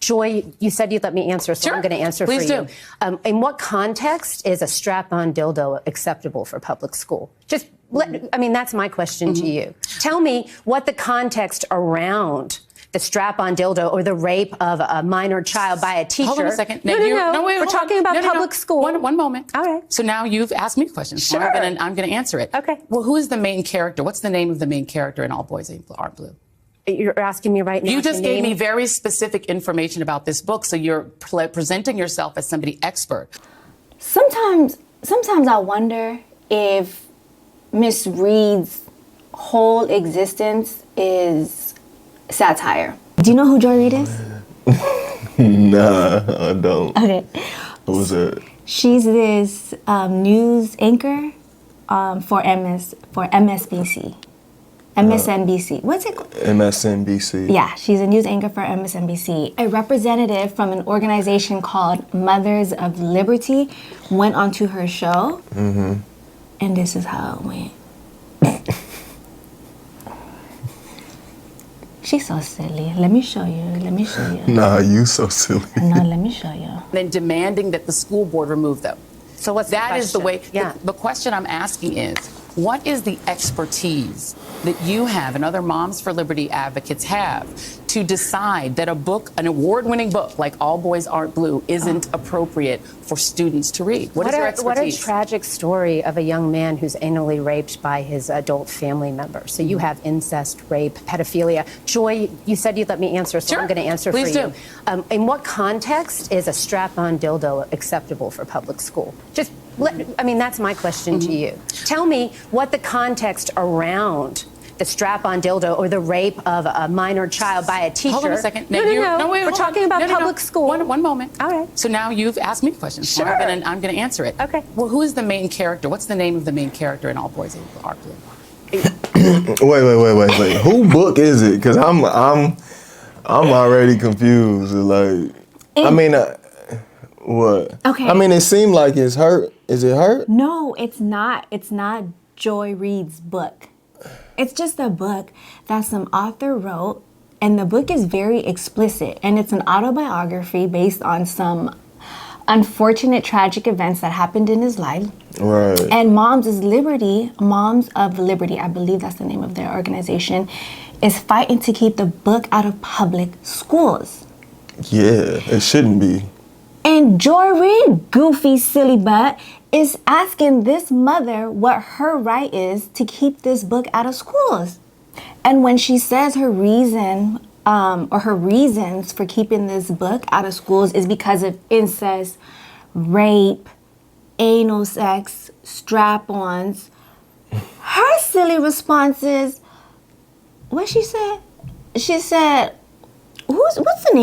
Joy, you said you'd let me answer, so Sure. I'm going to answer Please for do. you. In what context is a strap-on dildo acceptable for public school? I mean, that's my question to you. Tell me what the context around the strap-on dildo or the rape of a minor child by a teacher. Hold on a second. No, Wait, we're talking about public school. One moment. All right. So now you've asked me questions. Sure. I'm going to answer it. Okay. Well, who is the main character? What's the name of the main character in All Boys Aren't Blue? You're asking me right now. You just to gave name- me very specific information about this book, so you're presenting yourself as somebody expert. Sometimes I wonder if Miss Reid's whole existence is satire. Do you know who Joy Reid is? Nah, I don't. Okay. What was that? She's this news anchor for MSNBC. MSNBC. What's it called? MSNBC. Yeah, she's a news anchor for MSNBC. A representative from an organization called Mothers of Liberty went onto her show, and this is how it went. She's so silly. Let me show you. Nah, you so silly. No, let me show you. Then demanding that the school board remove them. So what's That is the way. Yeah. The question I'm asking is, what is the expertise that you have and other Moms for Liberty advocates have to decide that a book, an award-winning book like All Boys Aren't Blue, isn't appropriate for students to read? What is your expertise? What a tragic story of a young man who's anally raped by his adult family member. So you have incest, rape, pedophilia. Joy, you said you'd let me answer, so Sure. I'm going to answer Please for you. In what context is a strap-on dildo acceptable for public school? I mean, that's my question to you. Tell me what the context around the strap-on dildo or the rape of a minor child by a teacher. Hold on a second. No, Wait, we're talking about public school. One moment. All right. So now you've asked me questions. Sure. I'm going to answer it. Okay. Well, who is the main character? What's the name of the main character in All Boys Aren't Blue? Wait. Who book is it? Because I'm already confused. Like, I mean, what? Okay. I mean, it seemed like it's her. Is it her? No, it's not. It's not Joy Reid's book. It's just a book that some author wrote, and the book is very explicit, and it's an autobiography based on some unfortunate tragic events that happened in his life. Right. And Moms of Liberty, I believe that's the name of their organization, is fighting to keep the book out of public schools. Yeah, it shouldn't be. And Joy Reid, goofy silly butt, is asking this mother what her right is to keep this book out of schools. And when she says her reason, or her reasons for keeping this book out of schools is because of incest, rape, anal sex, strap-ons, her silly response is, what she said? She said, what's the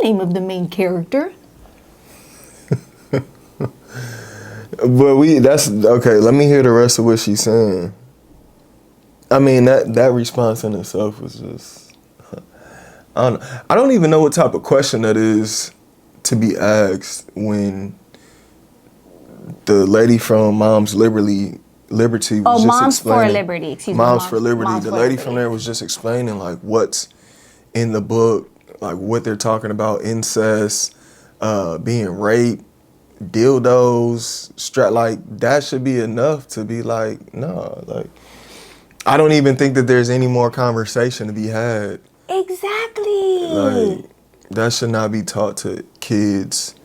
name of the main character? But that's okay. Let me hear the rest of what she's saying. I mean, that response in itself was just, I don't even know what type of question that is to be asked when the lady from Moms Liberty was just Moms for explaining. Liberty. Excuse me. Moms for Liberty. Moms The for lady Liberty. from there was just explaining like what's in the book, like what they're talking about, incest, being raped, dildos, like that should be enough to be like, no, like I don't even think that there's any more conversation to be had. Exactly. Like that should not be taught to kids.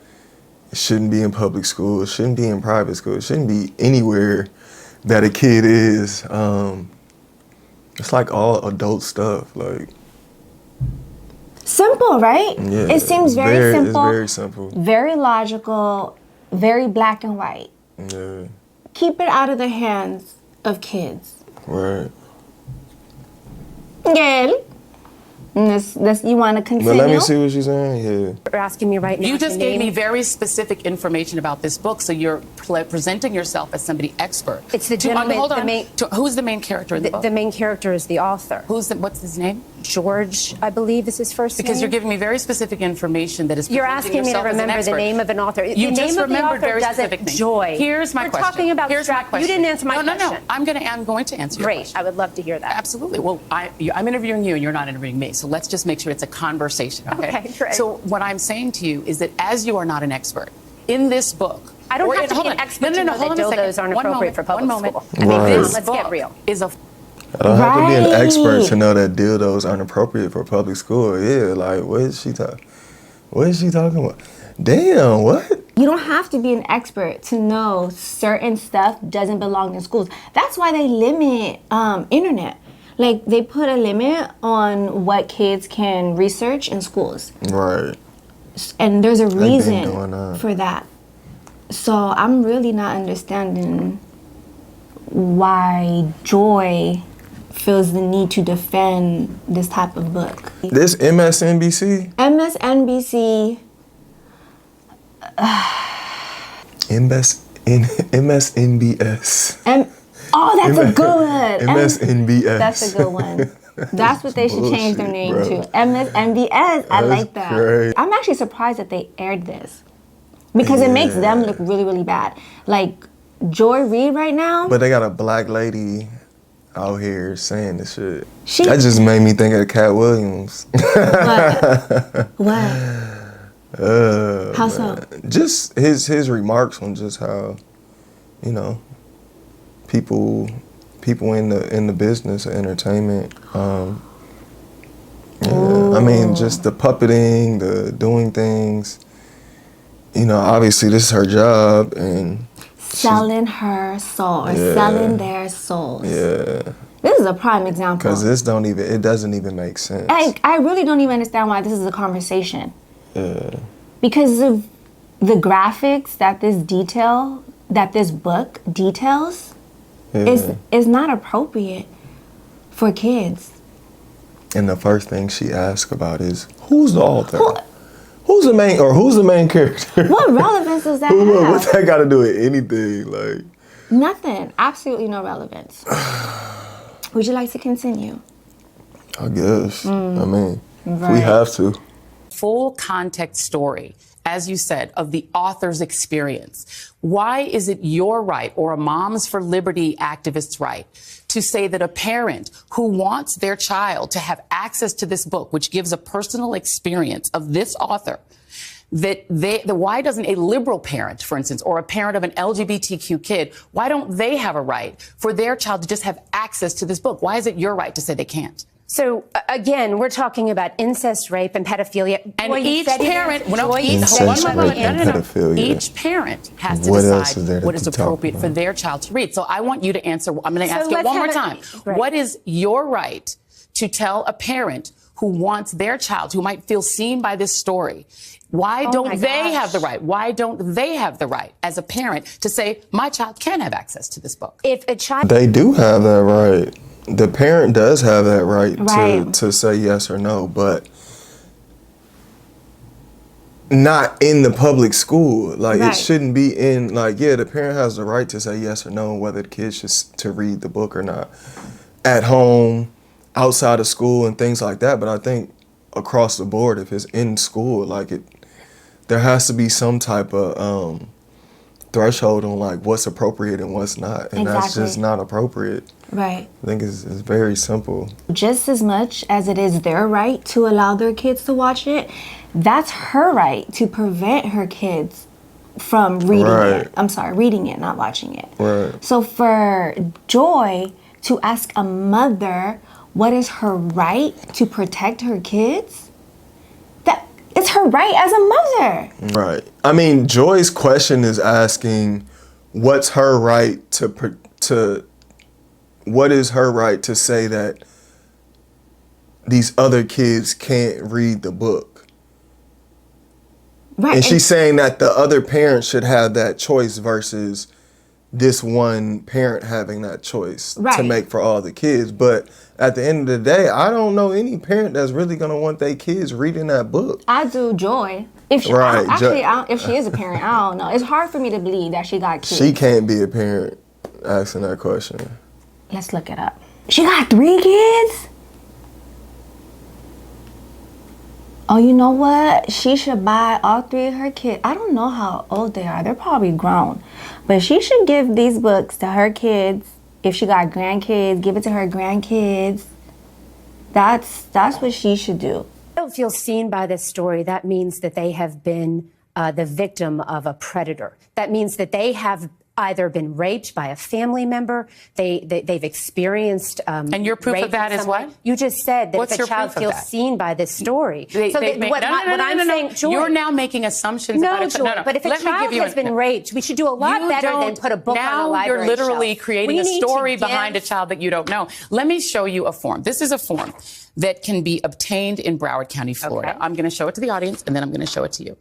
It shouldn't be in public school. It shouldn't be in private school. It shouldn't be anywhere that a kid is. It's like all adult stuff. Like simple, right? yeah, It seems very simple. It's very simple. Very logical, very black and white. Yeah. Keep it out of the hands of kids. Right. Girl. You want to continue? But let me see what she's saying. Yeah. You're asking me right now. You just to gave name- me very specific information about this book, so you're presenting yourself as somebody expert. It's the gentleman. Hold on. the main, Who's the main character in the book? the main character is the author. What's his name? George, I believe is his first name. Because you're giving me very specific information that is. You're asking me to remember the name of an author. You the just name of the remembered author very doesn't specific names. Joy. Here's my We're question. talking about Here's my strap. question. You didn't answer my question. No. I'm going to answer your Great. question. I would love to hear that. Absolutely. Well, I'm interviewing you and you're not interviewing me. So let's just make sure it's a conversation. Okay, great. So what I'm saying to you is that as you are not an expert in this book, I don't or have to hold be an on. expert No, to know hold that on a second. dildos aren't One appropriate moment, for public one moment. school. Right. This Let's get book real. is a I don't have to be an expert Right. to know that dildos aren't appropriate for public school. Yeah, like what is she talking about? Damn, what? You don't have to be an expert to know certain stuff doesn't belong in schools. That's why they limit internet. Like they put a limit on what kids can research in schools. Right. And there's a been reason doing that. for that. So I'm really not understanding why Joy feels the need to defend this type of book. This MSNBC? MSNBC, MSNBS. oh, that's a good one. MSNBS. That's a good one. That's what they should change their name Bullshit, to. MSNBS. I That's like that. great. I'm actually surprised that they aired this because it makes them look really, really bad. Like Joy Reid right now. But they got a black lady out here saying this shit. She- That just made me think of Cat Williams. What? How so? Just his remarks on just how, you know, people in the business of entertainment. I mean, just the puppeting, the doing things. You know, obviously this is her job, and Selling her soul or selling their souls. yeah, This is a prime example. because it doesn't even make sense. I really don't even understand why this is a conversation. Yeah. Because of the graphics that this book details is not appropriate for kids. And the first thing she asks about is, who's the author? Who's the main character? What relevance does that What's have? that got to do with anything? Like, Nothing. Absolutely no relevance. Would you like to continue? I guess. I mean, we Right. have to. full context story, as you said, of the author's experience. Why is it your right or a Moms for Liberty activist's right to say that a parent who wants their child to have access to this book, which gives a personal experience of this author, why doesn't a liberal parent, for instance, or a parent of an LGBTQ kid, why don't they have a right for their child to just have access to this book? Why is it your right to say they can't? So again, we're talking about incest, rape, and pedophilia. And Boy, you each said it. parent, Joy, you Incest, said rape, it. and pedophilia. Each parent has to What else is decide there to what is talk appropriate for about? their child to read. So I want you to answer. I'm going to ask you let's one more have time. Right. What is your right to tell a parent who wants their child, who might feel seen by this story, why don't my they gosh. have the right? Why don't they have the right as a parent to say, my child can have access to this book? If a child They do have that right. The parent does have that right, Right. to say yes or no, but not in the public school. Like, Right. it shouldn't be in, like, yeah, the parent has the right to say yes or no whether the kid should to read the book or not. At home, outside of school, and things like that. But I think across the board, if it's in school, like, there has to be some type of threshold on, like, what's appropriate and what's not. And that's Exactly. just not appropriate. Right. I think it's very simple. Just as much as it is their right to allow their kids to watch it, that's her right to prevent her kids from reading Right. it. I'm sorry, reading it, not watching it. Right. So for Joy to ask a mother what is her right to protect her kids, that it's her right as a mother. Right. I mean, Joy's question is asking, what's her right what is her right to say that these other kids can't read the book? Right. And she's saying that the other parent should have that choice versus this one parent having that choice to Right. make for all the kids. But at the end of the day, I don't know any parent that's really going to want their kids reading that book. I do Joy. If she, Right, if she is a parent, I don't know. It's hard for me to believe that she got kids. She can't be a parent asking that question. Let's look it up. She got 3 kids? Oh, you know what? She should buy all 3 of her kids. I don't know how old they are. They're probably grown. But she should give these books to her kids. If she got grandkids, give it to her grandkids. That's what she should do. Don't feel seen by this story, that means that they have been the victim of a predator. That means that they have either been raped by a family member, they've experienced and your proof rape of that is someone. what? You just said that What's if your a child proof of feels that? seen by this story. What I'm saying, Joy, you're now making assumptions about no, it. Joy, but if a child has been raped, we should do a lot You better than don't- put a book on a now library you're literally shelf. creating We a need to story give- behind a child that you don't know. Let me show you a form. This is a form that can be obtained in Broward County, Florida. Okay. I'm going to show it to the audience, and then I'm going to show it to you.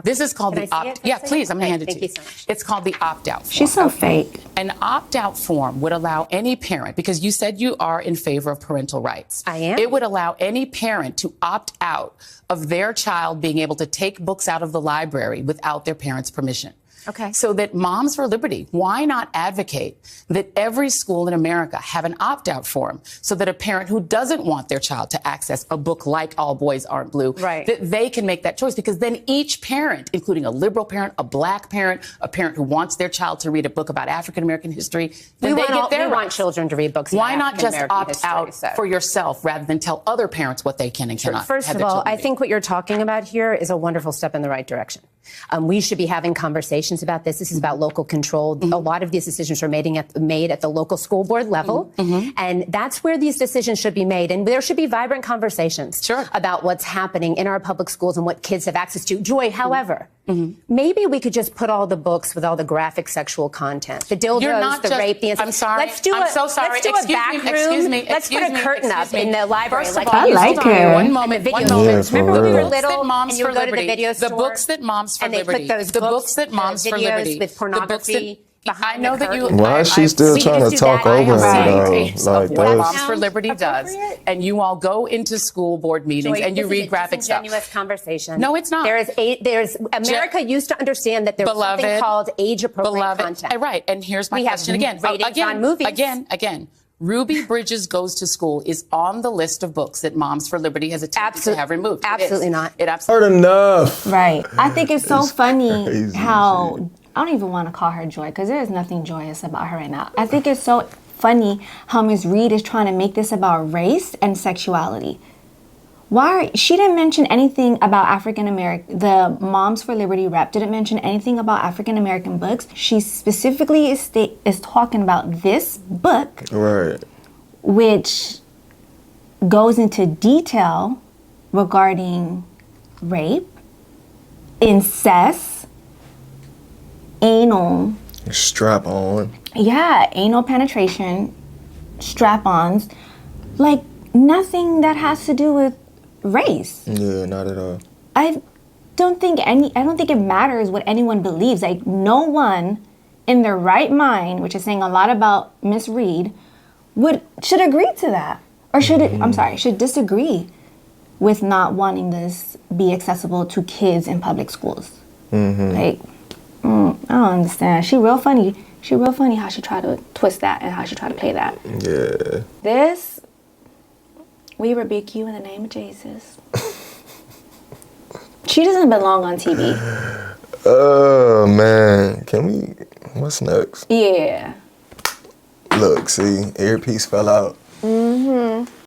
This is called Can the I see opt. it? Yeah, Can I see please. it? I'm going to hand it Thank to you. you so much. It's called the opt-out form. She's so fake. An opt-out form would allow any parent, because you said you are in favor of parental rights. I am. It would allow any parent to opt out of their child being able to take books out of the library without their parents' permission. Okay. So that Moms for Liberty, why not advocate that every school in America have an opt-out form so that a parent who doesn't want their child to access a book like All Boys Aren't Blue, Right. that they can make that choice, because then each parent, including a liberal parent, a black parent, a parent who wants their child to read a book about African-American history, then they get their we want rights. children to read books about Why not just African-American opt history, out so. for yourself rather than tell other parents what they can and cannot First have of their all, children I read? think what you're talking about here is a wonderful step in the right direction. We should be having conversations about this. This is about local control. Mm-hmm. A lot of these decisions are made at the local school board level, and that's where these decisions should be made. And there should be vibrant conversations Sure. about what's happening in our public schools and what kids have access to. Joy, however, maybe we could just put all the books with all the graphic sexual content, the You're dildos, not the just- rape, the I'm sorry. Let's do I'm so sorry. Let's do Excuse a back me, room. excuse me, Let's put excuse a me, curtain up excuse me. in the library. First like of all, I you like used to her. do. One moment. The One video moment. stores. Remember for when we were real. The books that little Moms and you for would go to the Liberty. video store? The books that Moms for and they Liberty. put those The books, books that Moms for videos Liberty. with The books pornography that I behind know the that you. curtain. Why is she still we trying just to do talk that. I over am her seeing though? tapes Like of what that's Moms for Liberty does, appropriate? and you all go into school board meetings Joy, and you this read is a graphic stuff. disingenuous conversation. No, it's not. There's America used to understand that there was something called age-appropriate content. Right, and here's my We have question again. ratings on movies. Again. Ruby Bridges Goes to School is on the list of books that Moms for Liberty has attempted to have removed. It is. Absolutely not. It absolutely. heard enough. Right. I think it's so funny crazy how shit. I don't even want to call her Joy because there is nothing joyous about her right now. I think it's so funny how Ms. Reid is trying to make this about race and sexuality. She didn't mention anything about African American. The Moms for Liberty rep didn't mention anything about African American books. She specifically is talking about this book, Right. which goes into detail regarding rape, incest, anal, Strap on. anal penetration, strap-ons, like nothing that has to do with race. Yeah, not at all. I don't think it matters what anyone believes. Like no one in their right mind, which is saying a lot about Miss Reid, should agree to that. Or should disagree with not wanting this be accessible to kids in public schools. Like, I don't understand. She real funny. She real funny how she tried to twist that and how she tried to play that. Yeah. This, we rebuke you in the name of Jesus. She doesn't belong on TV. Oh man. What's next? Yeah. Look, see, earpiece fell out.